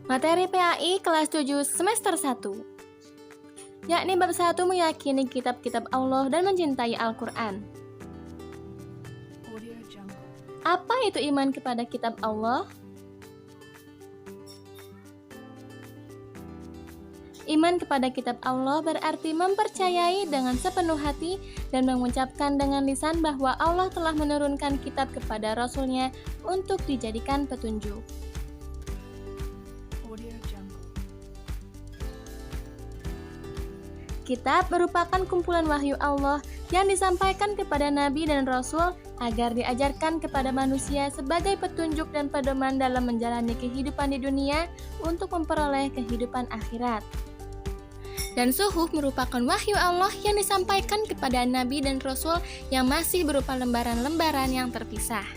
Materi PAI kelas 7 semester 1, yakni bab 1 meyakini kitab-kitab Allah dan mencintai Al-Quran. Apa itu iman kepada kitab Allah? Iman kepada kitab Allah berarti mempercayai dengan sepenuh hati dan mengucapkan dengan lisan bahwa Allah telah menurunkan kitab kepada Rasul-Nya untuk dijadikan petunjuk. Kitab merupakan kumpulan wahyu Allah yang disampaikan kepada Nabi dan Rasul agar diajarkan kepada manusia sebagai petunjuk dan pedoman dalam menjalani kehidupan di dunia untuk memperoleh kehidupan akhirat. Dan suhuf merupakan wahyu Allah yang disampaikan kepada Nabi dan Rasul yang masih berupa lembaran-lembaran yang terpisah.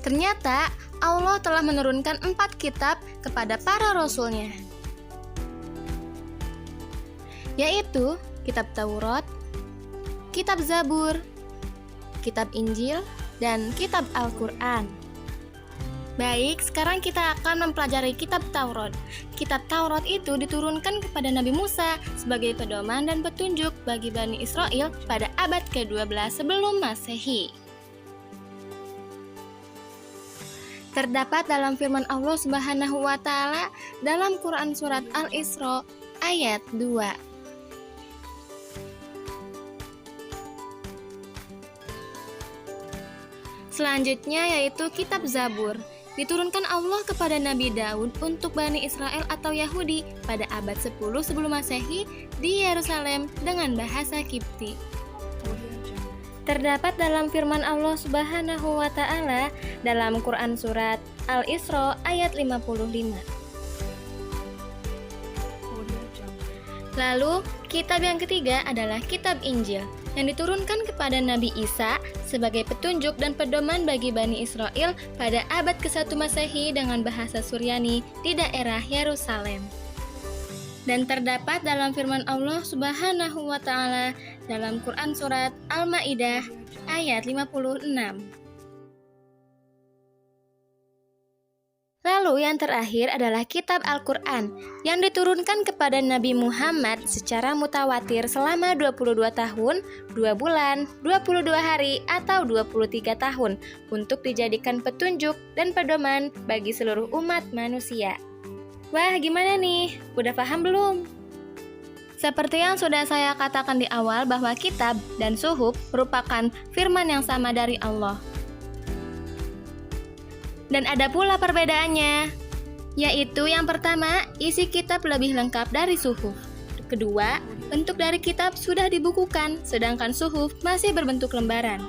Ternyata Allah telah menurunkan 4 kitab kepada para Rasul-Nya, yaitu kitab Taurat, kitab Zabur, kitab Injil, dan kitab Al-Quran. Baik, sekarang kita akan mempelajari kitab Taurat. Kitab Taurat itu diturunkan kepada Nabi Musa sebagai pedoman dan petunjuk bagi Bani Israel pada abad ke-12 sebelum Masehi. Terdapat dalam firman Allah Subhanahu wa Ta'ala dalam Quran surat Al-Isra ayat 2. Selanjutnya yaitu kitab Zabur. Diturunkan Allah kepada Nabi Daud untuk Bani Israel atau Yahudi pada abad 10 sebelum Masehi di Yerusalem dengan bahasa Kipti. Terdapat dalam firman Allah Subhanahu wa Ta'ala dalam Quran surat Al-Isra ayat 55. Lalu, kitab yang ketiga adalah kitab Injil yang diturunkan kepada Nabi Isa sebagai petunjuk dan pedoman bagi Bani Israel pada abad ke-1 Masehi dengan bahasa Suryani di daerah Yerusalem. Dan terdapat dalam firman Allah Subhanahu wa Ta'ala dalam Quran surat Al-Maidah ayat 56. Lalu yang terakhir adalah kitab Al-Quran yang diturunkan kepada Nabi Muhammad secara mutawatir selama 22 tahun, 2 bulan, 22 hari, atau 23 tahun untuk dijadikan petunjuk dan pedoman bagi seluruh umat manusia. Wah, gimana nih? Udah paham belum? Seperti yang sudah saya katakan di awal bahwa kitab dan suhuf merupakan firman yang sama dari Allah. Dan ada pula perbedaannya, yaitu yang pertama, isi kitab lebih lengkap dari suhuf. Kedua, bentuk dari kitab sudah dibukukan, sedangkan suhuf masih berbentuk lembaran.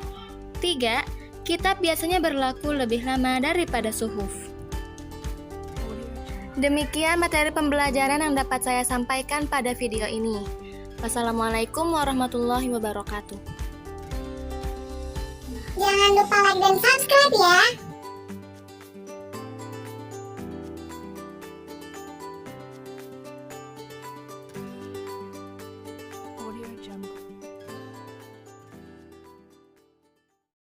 3, kitab biasanya berlaku lebih lama daripada suhuf. Demikian materi pembelajaran yang dapat saya sampaikan pada video ini. Wassalamualaikum warahmatullahi wabarakatuh. Jangan lupa like dan subscribe ya.